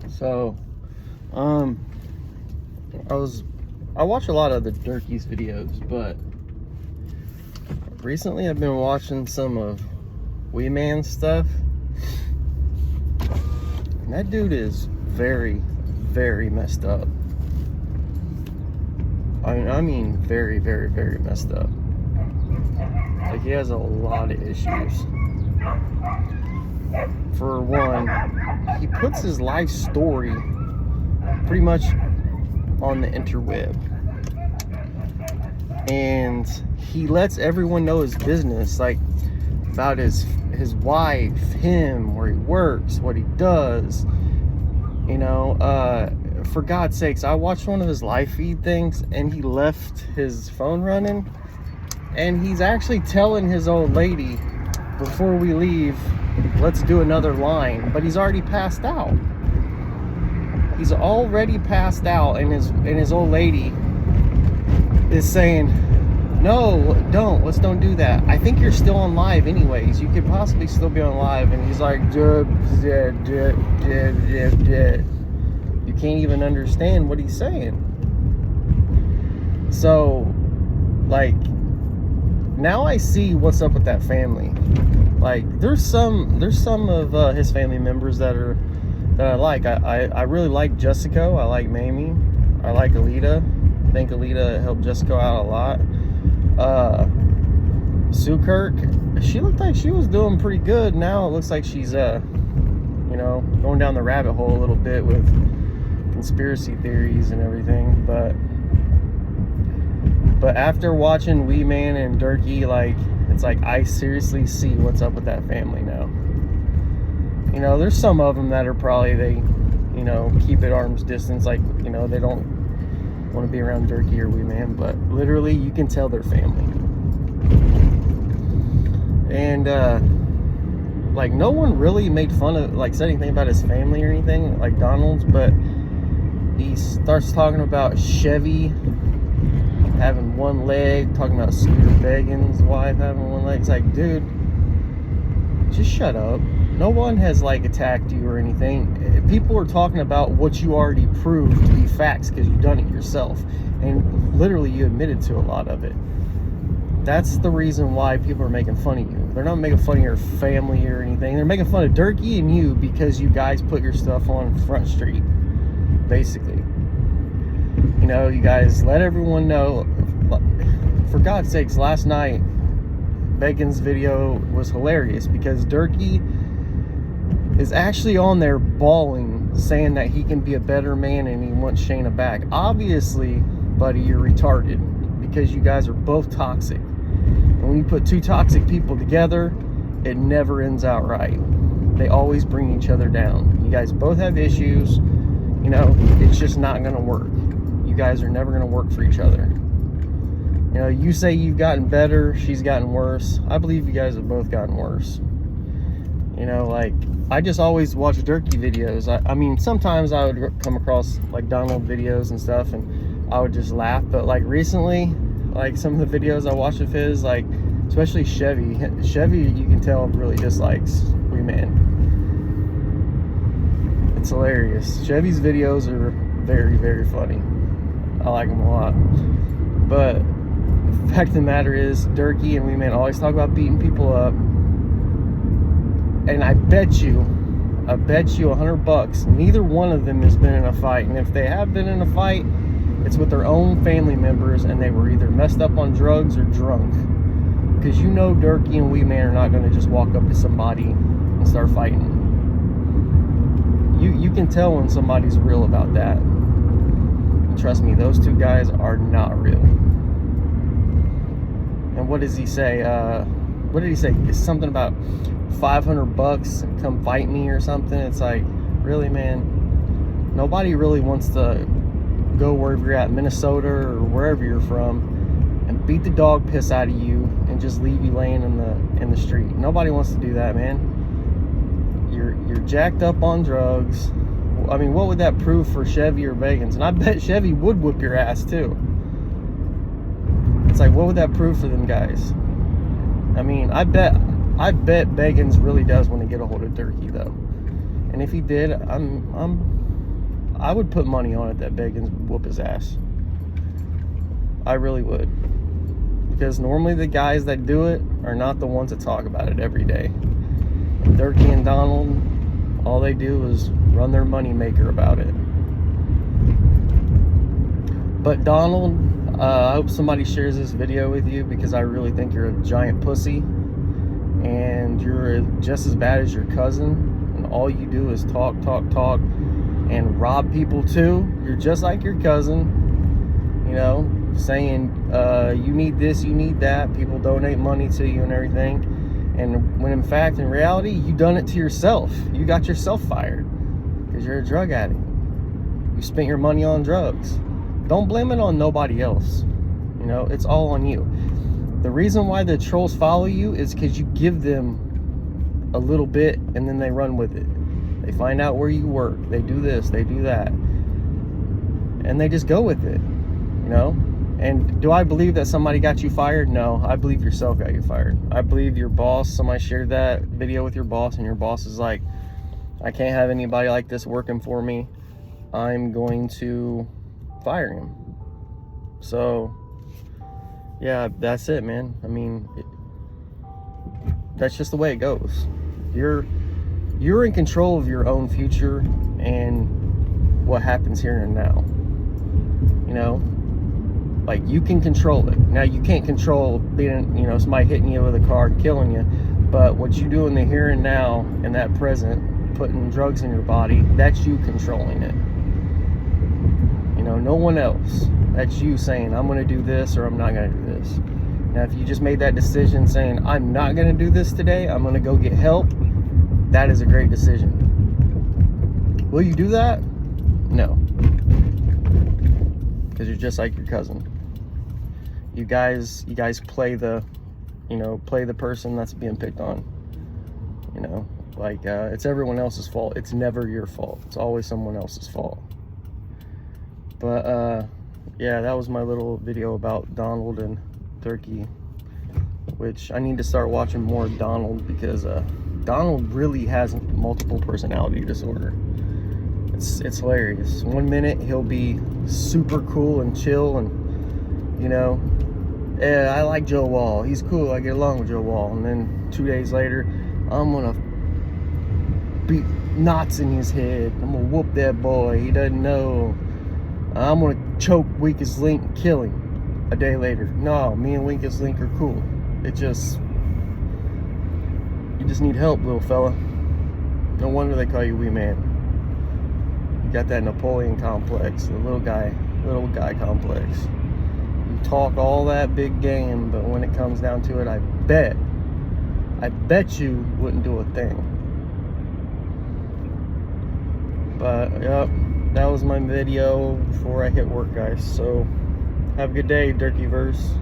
So, I watch a lot of the Derkie's videos, but recently I've been watching some of Wee Man's stuff. And that dude is very, very messed up. I mean very, very, very messed up. Like, he has a lot of issues. For one, he puts his life story pretty much on the interweb, and he lets everyone know his business, like about his wife, him, where he works, what he does. You know, for God's sakes, I watched one of his live feed things, and he left his phone running, and he's actually telling his old lady, before we leave, let's do another line. But he's already passed out. He's already passed out, and his old lady is saying, no, let's don't do that. I think you're still on live anyways. You could possibly still be on live. And he's like, you can't even understand what he's saying. So, like, now I see what's up with that family. Like, there's some of his family members that I like. I really like Jessica. I like Mamie. I like Alita. I think Alita helped Jessica out a lot. Sue Kirk, she looked like she was doing pretty good. Now it looks like she's going down the rabbit hole a little bit with conspiracy theories and everything. But after watching Wee Man and Derkie, like, it's like I seriously see what's up with that family now. You know, there's some of them that are probably, they keep at arm's distance, like, they don't want to be around Derkie or Wee Man, but literally you can tell they're family. And like, no one really made fun of, like, said anything about his family or anything, like Donald's, but he starts talking about Chevy having one leg, talking about Scooter Beggins' wife having one leg. It's like, dude, just shut up. No one has, like, attacked you or anything. People are talking about what you already proved to be facts because you've done it yourself, and literally you admitted to a lot of it. That's the reason why people are making fun of you. They're not making fun of your family or anything. They're making fun of Derkie and you because you guys put your stuff on Front Street, basically. You know, you guys let everyone know. For God's sakes, last night Beggins' video was hilarious because Derkie is actually on there bawling, saying that he can be a better man and he wants Shayna back. Obviously, buddy, you're retarded because you guys are both toxic. And when you put two toxic people together, it never ends out right. They always bring each other down. You guys both have issues. You know, it's just not going to work. You guys are never going to work for each other. You know, you say you've gotten better, she's gotten worse. I believe you guys have both gotten worse. You know, like, I just always watch Derkie videos. I mean, sometimes I would come across, like, Donald videos and stuff, and I would just laugh. But, like, recently, like, some of the videos I watched of his, like, especially Chevy, you can tell, really dislikes Wee Man. It's hilarious. Chevy's videos are very, very funny. I like them a lot. But the fact of the matter is, Derkie and Wee Man always talk about beating people up. And I bet you $100, neither one of them has been in a fight. And if they have been in a fight, it's with their own family members, and they were either messed up on drugs or drunk. Because you know Derkie and Wee Man are not going to just walk up to somebody and start fighting. You can tell when somebody's real about that. And trust me, those two guys are not real. And what does he say? What did he say? It's something about $500 and come fight me or something. It's like, really, man? Nobody really wants to go wherever you're at, Minnesota or wherever you're from, and beat the dog piss out of you and just leave you laying in the street. Nobody wants to do that, man. You're jacked up on drugs. I mean, what would that prove for Chevy or Beggins? And I bet Chevy would whoop your ass too. It's like, what would that prove for them guys? I mean, I bet Beggins really does want to get a hold of Derkie, though. And if he did, I'm I would put money on it that Bacon's whoop his ass. I really would. Because normally the guys that do it are not the ones that talk about it every day. Derkie and Donald, all they do is run their money maker about it. But Donald, I hope somebody shares this video with you, because I really think you're a giant pussy. And you're just as bad as your cousin. And all you do is talk, and rob people too. You're just like your cousin, you know, saying you need this, you need that. People donate money to you and everything. And when in fact, in reality, you done it to yourself. You got yourself fired because you're a drug addict. You spent your money on drugs. Don't blame it on nobody else. You know, it's all on you. The reason why the trolls follow you is because you give them a little bit and then they run with it. They find out where you work. They do this, they do that. And they just go with it, you know? And do I believe that somebody got you fired? No, I believe yourself got you fired. I believe your boss, somebody shared that video with your boss, and your boss is like, I can't have anybody like this working for me. I'm going to fire him. So yeah, that's it, man. I mean, that's just the way it goes. You're in control of your own future and what happens here and now. You know, like, you can control it. Now, you can't control being, you know, somebody hitting you with a car and killing you, but what you do in the here and now, in that present, putting drugs in your body, that's you controlling it. You know, no one else. That's you saying, I'm going to do this or I'm not going to do this. Now, if you just made that decision saying, I'm not going to do this today, I'm going to go get help, that is a great decision. Will you do that? No. Because you're just like your cousin. You guys play the, you know, play the person that's being picked on. You know, like, it's everyone else's fault. It's never your fault. It's always someone else's fault. But, yeah, that was my little video about Donald and Derkie, which I need to start watching more of Donald, because Donald really has multiple personality disorder. It's hilarious. 1 minute he'll be super cool and chill, and, you know, yeah, I like Joe Wall, he's cool, I get along with Joe Wall. And then 2 days later, I'm gonna beat knots in his head, I'm gonna whoop that boy, he doesn't know, I'm gonna choke Weakest Link and kill him. A day later, no, me and Weakest Link are cool. It just, you just need help, little fella. No wonder they call you Wee Man. You got that Napoleon complex, the little guy complex. You talk all that big game, but when it comes down to it, I bet you wouldn't do a thing. But, yep, that was my video before I hit work, guys. So, have a good day, Derkieverse.